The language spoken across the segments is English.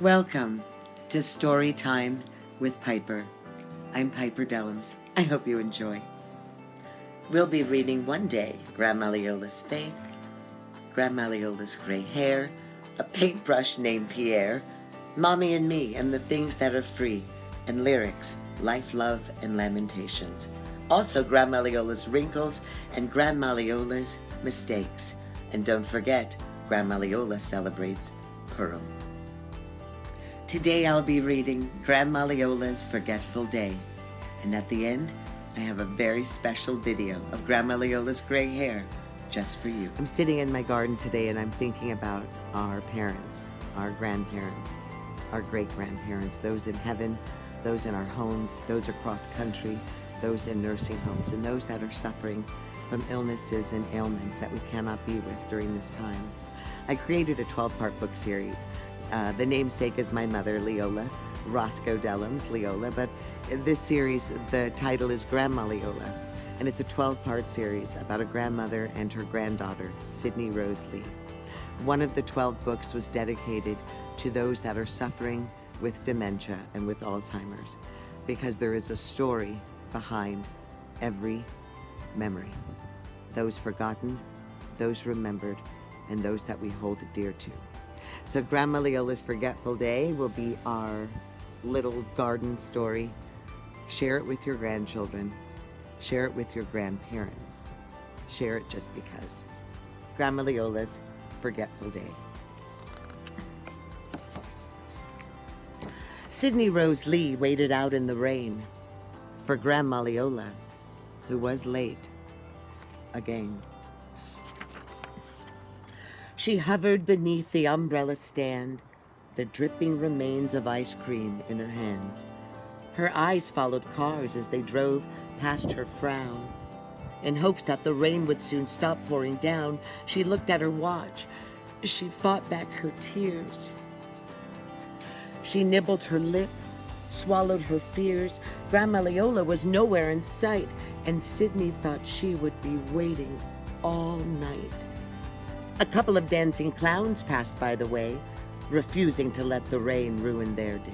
Welcome to Story Time with Piper. I'm Piper Dellums. I hope you enjoy. We'll be reading one day Grandma Leola's Faith, Grandma Leola's Gray Hair, a paintbrush named Pierre, Mommy and Me and the Things That Are Free, and lyrics, Life, Love, and Lamentations. Also Grandma Leola's Wrinkles and Grandma Leola's Mistakes. And don't forget, Grandma Leola celebrates Purim. Today I'll be reading Grandma Leola's Forgetful Day. And at the end, I have a very special video of Grandma Leola's gray hair just for you. I'm sitting in my garden today and I'm thinking about our parents, our grandparents, our great-grandparents, those in heaven, those in our homes, those across country, those in nursing homes, and those that are suffering from illnesses and ailments that we cannot be with during this time. I created a 12-part book series. The namesake is my mother, Leola, Roscoe Dellums, Leola, but this series, the title is Grandma Leola, and it's a 12-part series about a grandmother and her granddaughter, Sydney Rose Lee. One of the 12 books was dedicated to those that are suffering with dementia and with Alzheimer's, because there is a story behind every memory. Those forgotten, those remembered, and those that we hold dear to. So Grandma Leola's Forgetful Day will be our little garden story. Share it with your grandchildren. Share it with your grandparents. Share it just because. Grandma Leola's Forgetful Day. Sydney Rose Lee waited out in the rain for Grandma Leola, who was late again. She hovered beneath the umbrella stand, the dripping remains of ice cream in her hands. Her eyes followed cars as they drove past her frown. In hopes that the rain would soon stop pouring down, she looked at her watch. She fought back her tears. She nibbled her lip, swallowed her fears. Grandma Leola was nowhere in sight, and Sydney thought she would be waiting all night. A couple of dancing clowns passed by the way, refusing to let the rain ruin their day.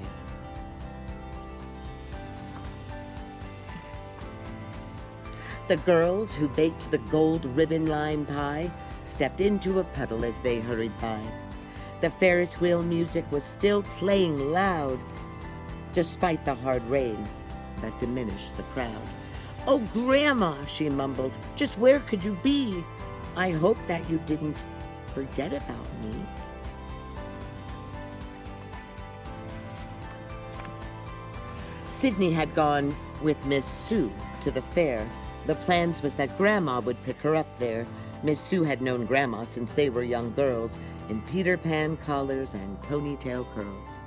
The girls who baked the gold ribbon lime pie stepped into a puddle as they hurried by. The Ferris wheel music was still playing loud, despite the hard rain that diminished the crowd. "Oh, Grandma," she mumbled, "just where could you be? I hope that you didn't forget about me." Sydney had gone with Miss Sue to the fair. The plans was that Grandma would pick her up there. Miss Sue had known Grandma since they were young girls, in Peter Pan collars and ponytail curls.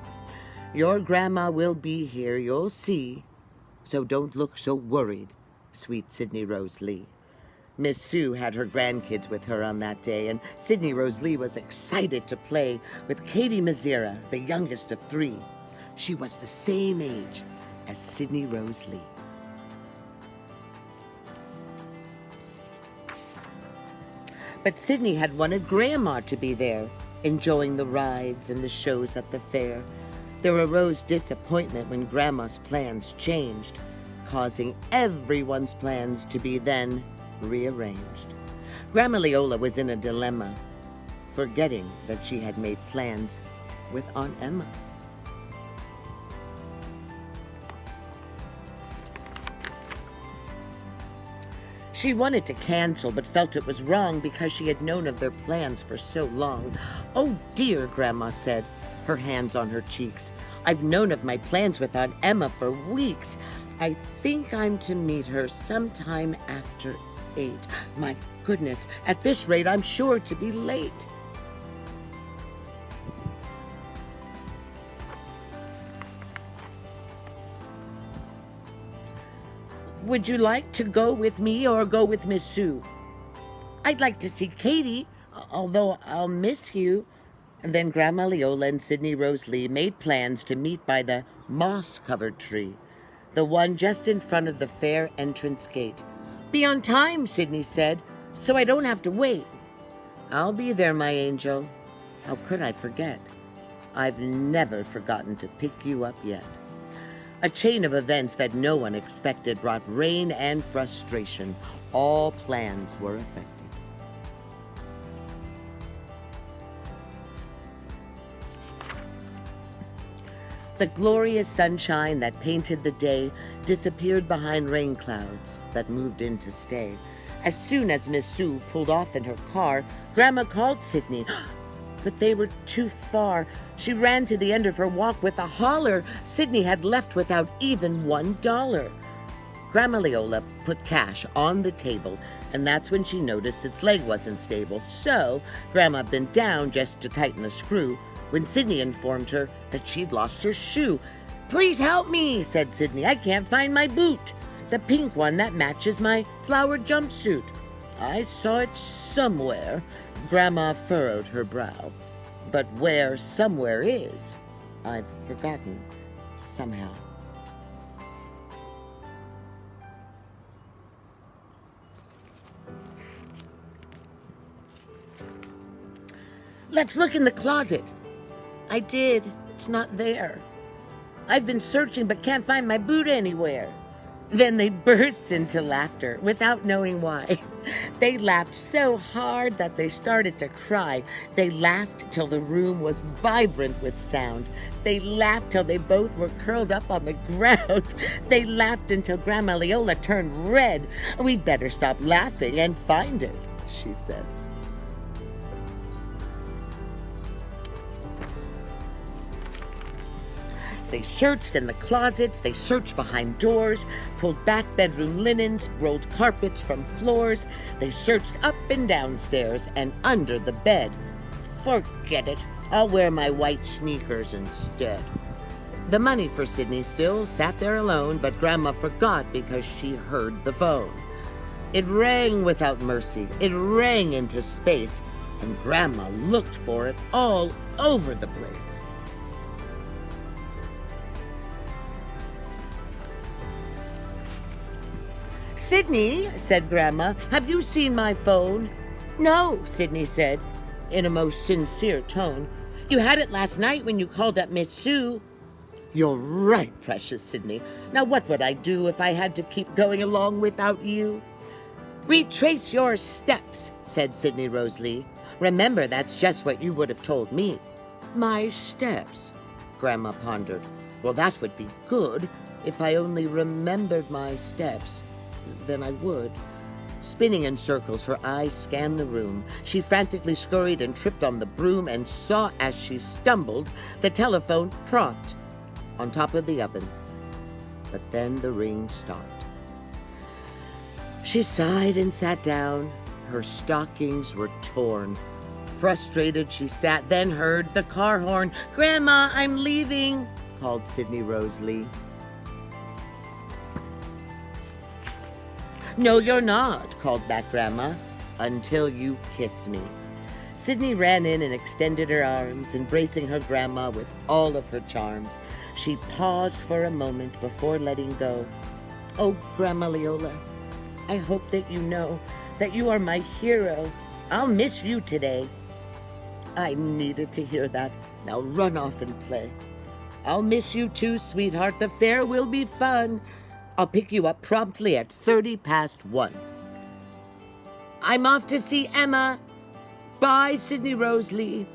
"Your Grandma will be here, you'll see, so don't look so worried, sweet Sydney Rose Lee." Miss Sue had her grandkids with her on that day, and Sydney Rose Lee was excited to play with Katie Mazira, the youngest of 3. She was the same age as Sydney Rose Lee. But Sydney had wanted Grandma to be there, enjoying the rides and the shows at the fair. There arose disappointment when Grandma's plans changed, causing everyone's plans to be then rearranged. Grandma Leola was in a dilemma, forgetting that she had made plans with Aunt Emma. She wanted to cancel, but felt it was wrong because she had known of their plans for so long. "Oh dear," Grandma said, her hands on her cheeks. "I've known of my plans with Aunt Emma for weeks. I think I'm to meet her sometime after 8. My goodness, at this rate, I'm sure to be late." "Would you like to go with me or go with Miss Sue?" "I'd like to see Katie, although I'll miss you." And then Grandma Leola and Sydney Rose Lee made plans to meet by the moss-covered tree, the one just in front of the fair entrance gate. "Be on time," Sydney said, "so I don't have to wait." "I'll be there, my angel. How could I forget? I've never forgotten to pick you up yet. A chain of events that no one expected brought rain and frustration. All plans were affected. The glorious sunshine that painted the day disappeared behind rain clouds that moved in to stay. As soon as Miss Sue pulled off in her car, Grandma called Sydney. But they were too far. She ran to the end of her walk with a holler. Sydney had left without even $1. Grandma Leola put cash on the table, and that's when she noticed its leg wasn't stable. So Grandma bent down just to tighten the screw when Sydney informed her that she'd lost her shoe. "Please help me," said Sydney. "I can't find my boot. The pink one that matches my flowered jumpsuit." "I saw it somewhere." Grandma furrowed her brow. "But where somewhere is, I've forgotten somehow." "Let's look in the closet." "I did. It's not there." "I've been searching but can't find my boot anywhere." Then they burst into laughter without knowing why. They laughed so hard that they started to cry. They laughed till the room was vibrant with sound. They laughed till they both were curled up on the ground. They laughed until Grandma Leola turned red. "We'd better stop laughing and find it," she said. They searched in the closets, they searched behind doors, pulled back bedroom linens, rolled carpets from floors. They searched up and downstairs and under the bed. "Forget it. I'll wear my white sneakers instead." The money for Sydney still sat there alone, but Grandma forgot because she heard the phone. It rang without mercy. It rang into space, and Grandma looked for it all over the place. "Sydney," said Grandma, "have you seen my phone?" "No," Sydney said, in a most sincere tone. "You had it last night when you called up Miss Sue." "You're right, precious Sydney. Now what would I do if I had to keep going along without you?" "Retrace your steps," said Sydney Rosalie. "Remember, that's just what you would have told me." "My steps," Grandma pondered. "Well, that would be good. If I only remembered my steps, then I would." Spinning in circles, her eyes scanned the room. She frantically scurried and tripped on the broom and saw, as she stumbled, the telephone propped on top of the oven. But then the ring stopped. She sighed and sat down. Her stockings were torn. Frustrated, she sat, then heard the car horn. "Grandma, I'm leaving," called Sydney Rosalie. "No, you're not," called back Grandma, "until you kiss me." Sydney ran in and extended her arms, embracing her grandma with all of her charms. She paused for a moment before letting go. "Oh, Grandma Leola, I hope that you know that you are my hero. I'll miss you today." "I needed to hear that. Now run off and play." "I'll miss you too, sweetheart. The fair will be fun. I'll pick you up promptly at 1:30 past. I'm off to see Emma. Bye, Sydney Rosalie."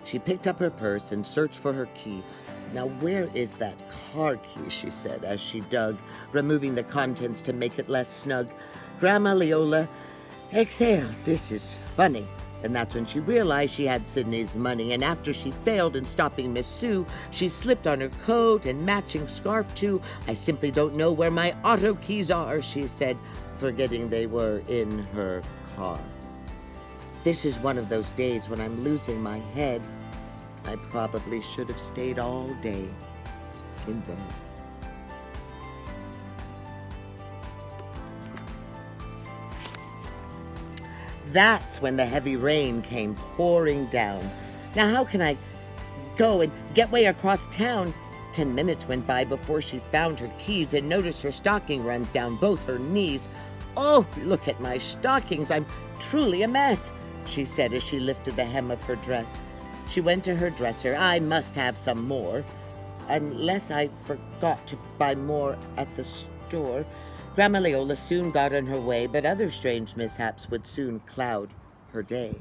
She picked up her purse and searched for her key. "Now where is that car key?" she said as she dug, removing the contents to make it less snug. Grandma Leola exhaled. "This is funny." And that's when she realized she had Sydney's money, and after she failed in stopping Miss Sue, she slipped on her coat and matching scarf too. "I simply don't know where my auto keys are," she said, forgetting they were in her car. "This is one of those days when I'm losing my head. I probably should have stayed all day in bed." That's when the heavy rain came pouring down. Now how can I go and get way across town? 10 minutes went by before she found her keys and noticed her stocking runs down both her knees. "Oh, look at my stockings. I'm truly a mess," she said as she lifted the hem of her dress. She went to her dresser. I must have some more, unless I forgot to buy more at the store. Grandma Leola soon got on her way, but other strange mishaps would soon cloud her day.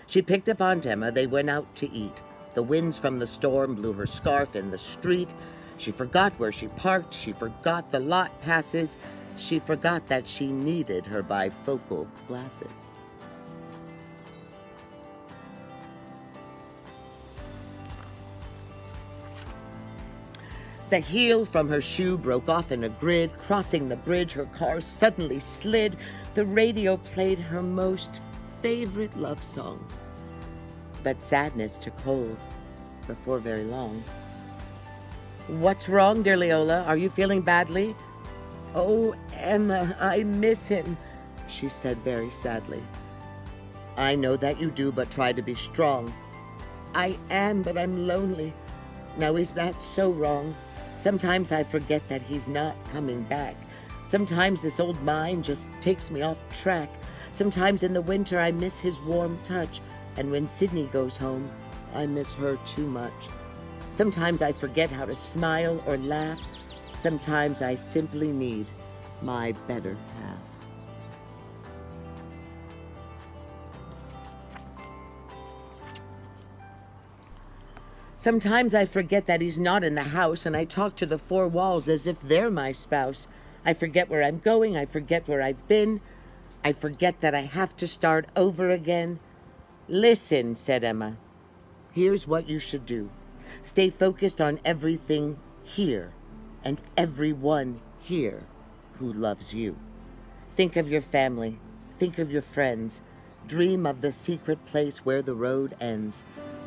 She picked up Aunt Emma. They went out to eat. The winds from the storm blew her scarf in the street. She forgot where she parked. She forgot the lot passes. She forgot that she needed her bifocal glasses. The heel from her shoe broke off in a grid. Crossing the bridge, her car suddenly slid. The radio played her most favorite love song. But sadness took hold before very long. "What's wrong, dear Leola? Are you feeling badly?" "Oh, Emma, I miss him," she said very sadly. "I know that you do, but try to be strong." "I am, but I'm lonely. Now, is that so wrong? Sometimes I forget that he's not coming back. Sometimes this old mind just takes me off track. Sometimes in the winter I miss his warm touch, and when Sydney goes home, I miss her too much. Sometimes I forget how to smile or laugh. Sometimes I simply need my better half." Sometimes I forget that he's not in the house, and I talk to the four walls as if they're my spouse. I forget where I'm going. I forget where I've been. I forget that I have to start over again. "Listen," said Emma. "Here's what you should do. Stay focused on everything here and everyone here who loves you. Think of your family. Think of your friends. Dream of the secret place where the road ends.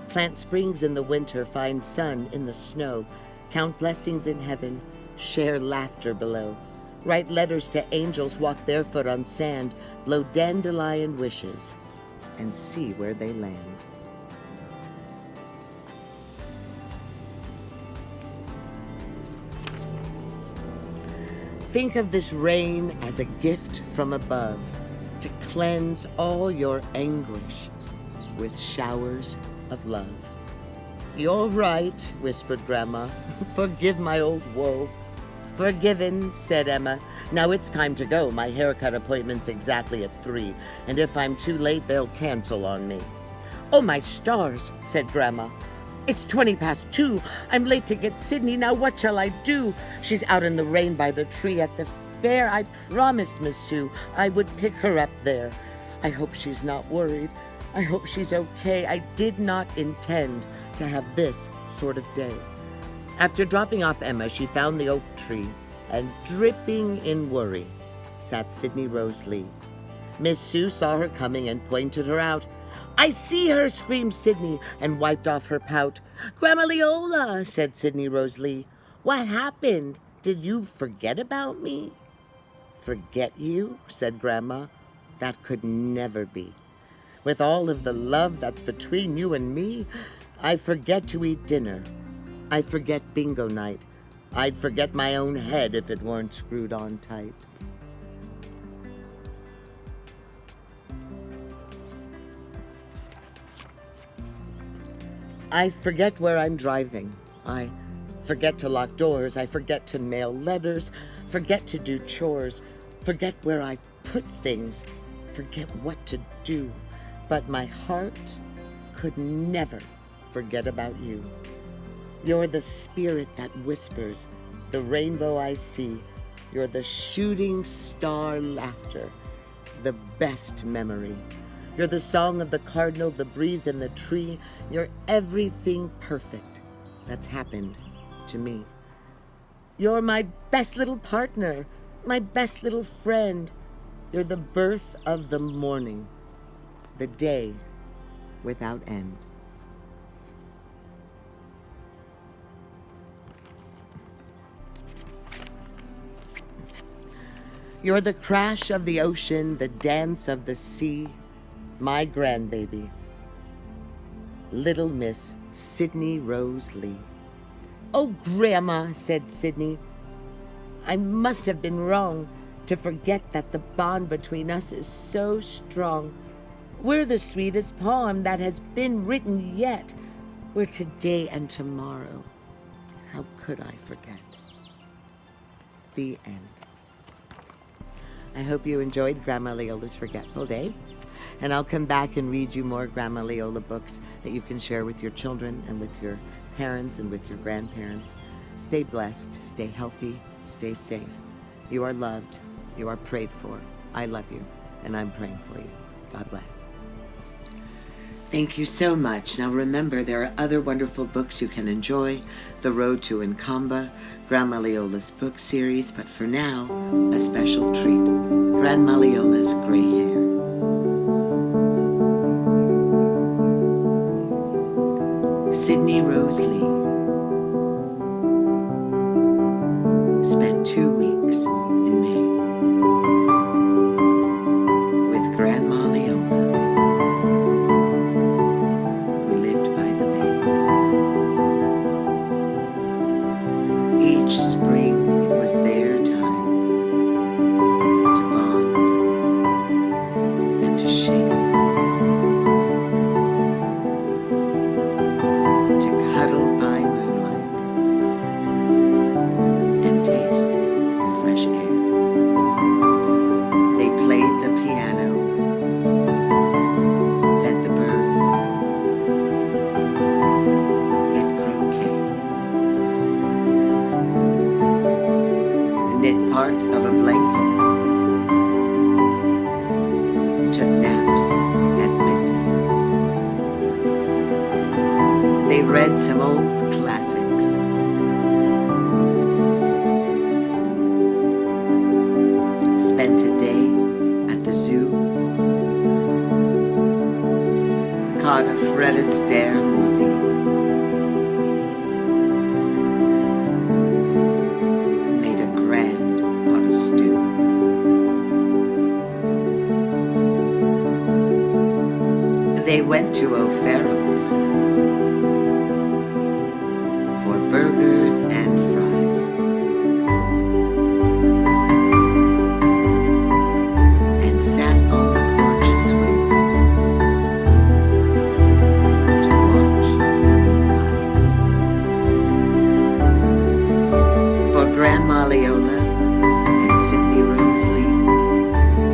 Plant springs in the winter, find sun in the snow. Count blessings in heaven, share laughter below. Write letters to angels, walk barefoot on sand, blow dandelion wishes, and see where they land." Think of this rain as a gift from above to cleanse all your anguish with showers of love. "You're right," whispered Grandma. "Forgive my old woe." "Forgiven," said Emma. "Now it's time to go. My haircut appointment's exactly at 3, and if I'm too late, they'll cancel on me." "Oh, my stars," said Grandma. "It's 20 past 2. I'm late to get Sydney. Now what shall I do? She's out in the rain by the tree at the fair. I promised Miss Sue I would pick her up there. I hope she's not worried. I hope she's okay. I did not intend to have this sort of day." After dropping off Emma, she found the oak tree, and dripping in worry sat Sydney Rose Lee. Miss Sue saw her coming and pointed her out. "I see her!" screamed Sydney, and wiped off her pout. "Grandma Leola," said Sydney Rose Lee. "What happened? Did you forget about me?" "Forget you?" said Grandma. "That could never be. With all of the love that's between you and me, I forget to eat dinner. I forget bingo night. I'd forget my own head if it weren't screwed on tight." I forget where I'm driving. I forget to lock doors. I forget to mail letters. Forget to do chores. Forget where I put things. Forget what to do. But my heart could never forget about you. You're the spirit that whispers, the rainbow I see. You're the shooting star laughter, the best memory. You're the song of the cardinal, the breeze in the tree. You're everything perfect that's happened to me. You're my best little partner, my best little friend. You're the birth of the morning, the day without end. You're the crash of the ocean, the dance of the sea, my grandbaby, little Miss Sydney Rose Lee. "Oh, Grandma," said Sydney, "I must have been wrong to forget that the bond between us is so strong. We're the sweetest poem that has been written yet. were today and tomorrow. How could I forget? The end. I hope you enjoyed Grandma Leola's Forgetful Day, and I'll come back and read you more Grandma Leola books that you can share with your children and with your parents and with your grandparents. Stay blessed, stay healthy, stay safe. You are loved, you are prayed for. I love you, and I'm praying for you. God bless. Thank you so much. Now remember, there are other wonderful books you can enjoy. The Road to Nkamba, Grandma Leola's book series, but for now, a special treat. Grandma Leola's Gray Hair. Sydney Rose Lee spent 2 weeks in May with Grandma Leola, who lived by the bay. Each spring, it was their time to bond and to share, to cuddle by moonlight and taste the fresh air. They played the piano, fed the birds, hit croquet, knit part of a blanket, took naps at midday. They read some old classics, spent a day at the zoo, caught a Fred Astaire movie, made a grand pot of stew. They went to O'Farrell's for burgers and fries, and sat on the porch swing to watch the moonrise. For Grandma Leola and Sydney Rose Lee,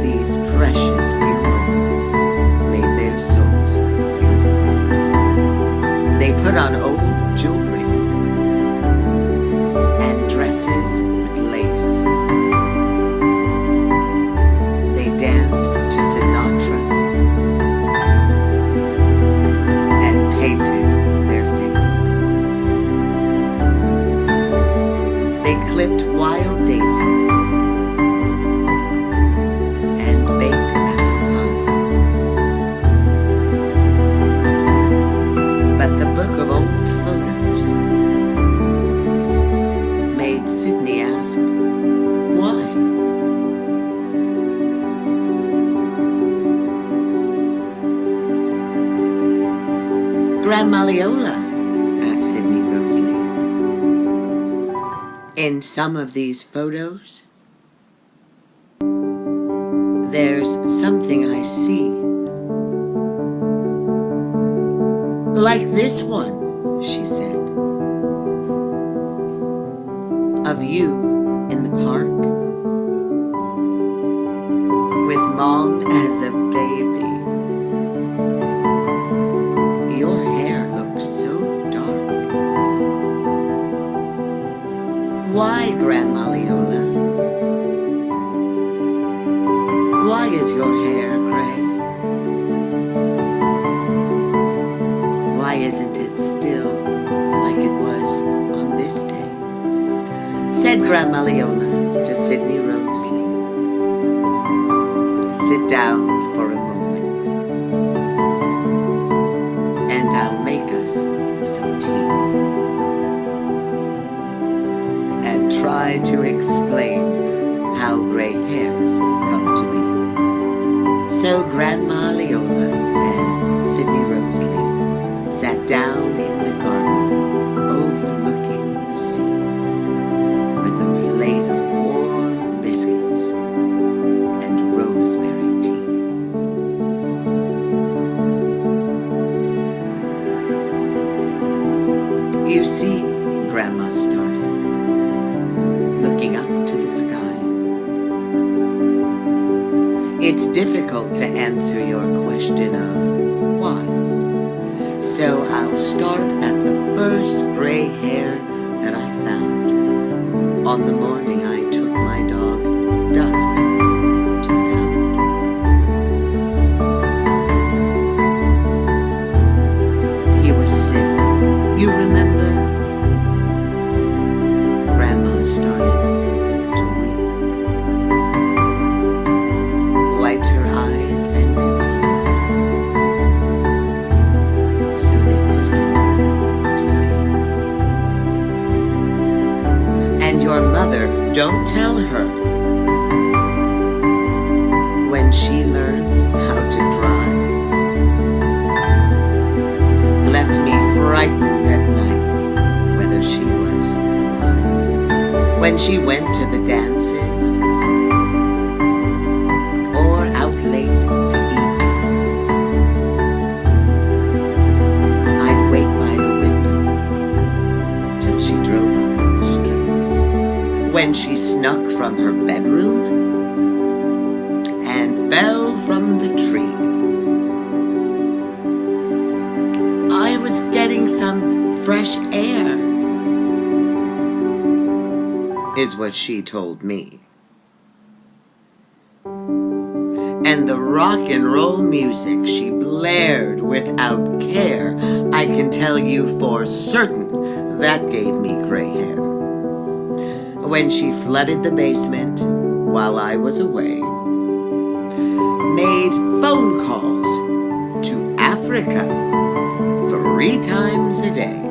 these precious few moments made their souls feel free. They put on old jewelry and dresses with lace. They danced to Sinatra and painted their face. They clipped wild daisies and baked apple pie. But the book of old photos made Sydney ask, why? Grandma Leola, asked Sydney Rose Lee, in some of these photos, there's something I see. Like this one, she said, of you in the park, with Mom as a baby. Your hair looks so dark. Why, Grandma Leola? Why is your hair gray? Why isn't it still like it was on this day? Said Grandma Leola to Sydney Rose Lee. Sit down for a moment, and I'll make us some tea and try to explain how gray hairs come to be. So Grandma Leola and Sydney Rose Lee sat down in the garden overlooking the sea with a plate of warm biscuits and rosemary tea. You see, Grandma started, looking up to the sky. It's difficult to answer your question of why. So I'll start at the first gray hair that I found on the morning I took my dog, Dusk, to the pound. He was sick, you remember? Grandma started to weep, wiped her eyes and continued. So they put him to sleep. And your mother, don't tell her, when she learned how to drive, left me frightened at night whether she was alive. When she went to the dances or out late to eat, I'd wait by the window till she drove up our street. When she snuck from her bedroom and fell from the tree, I was getting some fresh air, is what she told me. And the rock and roll music she blared without care, I can tell you for certain that gave me gray hair. When she flooded the basement while I was away, made phone calls to Africa 3 times a day.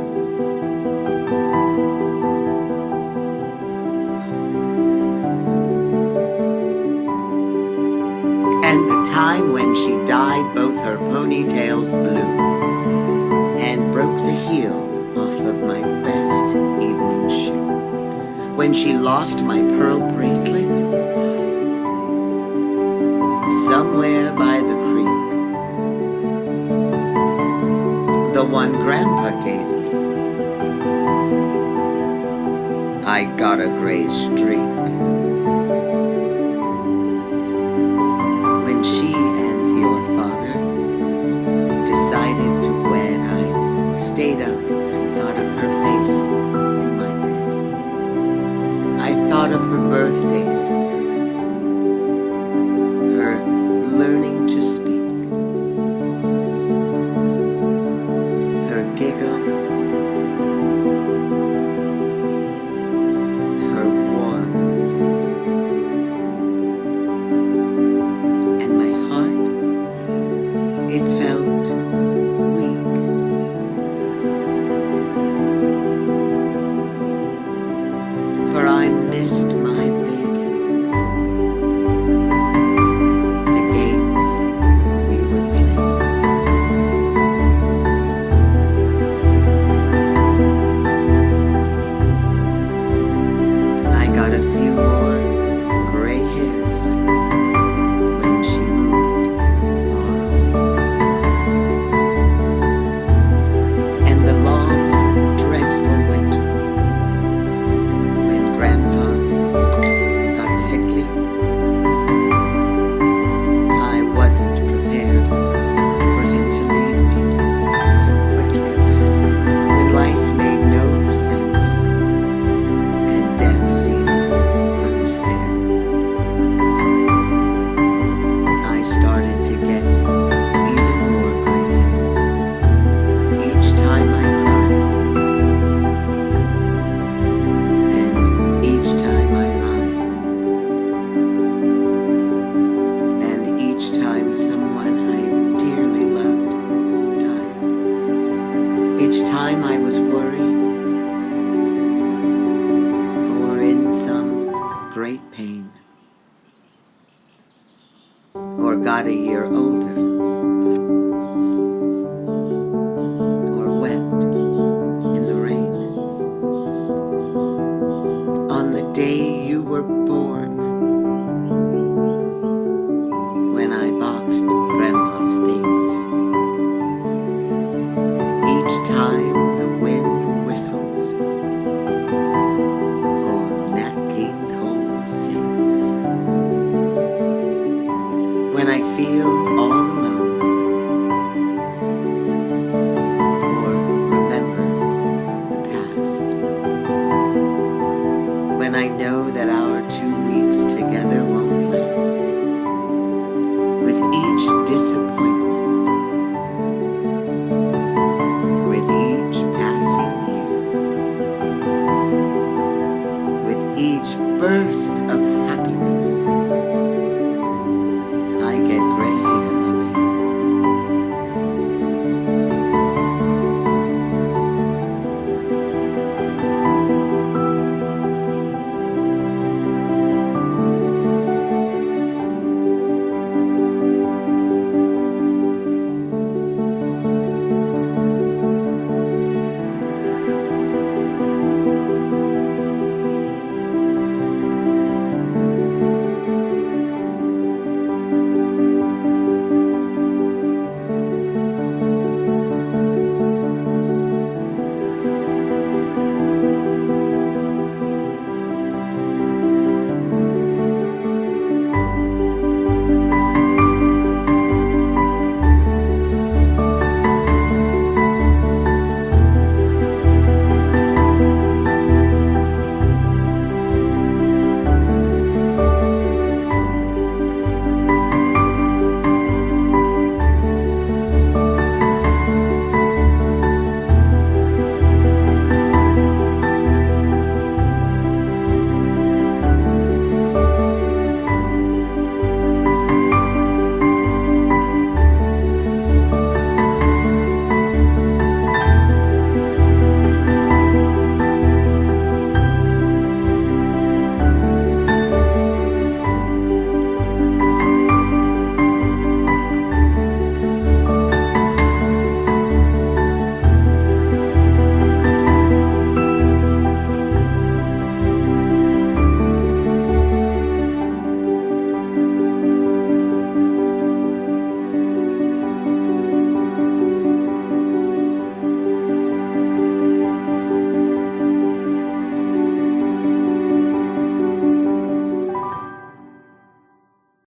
And the time when she dyed both her ponytails blue and broke the heel off of my best evening shoe. When she lost my pearl bracelet somewhere by the creek, the one Grandpa gave me, I got a gray streak. When she and your father decided to wed, I stayed up and thought of her face in my bed. I thought of her birthdays, her learning to speak, her giggle, her warmth, and my heart, it felt weak. For I missed my baby, the games we would play. I got a few more gray hairs when she moved far away. And the long, dreadful winter, when Grandpa got sickly, I wasn't prepared for him to leave me so quickly. When life made no sense and death seemed unfair, I started to get even more gray hair each time I cried, and each time I lied, and each time someone I dearly loved died. Each time I was worried or in some great pain, or got a year older, or wept in the rain. On the day you were born, when I boxed Grandpa's themes, each time the wind whistled burst of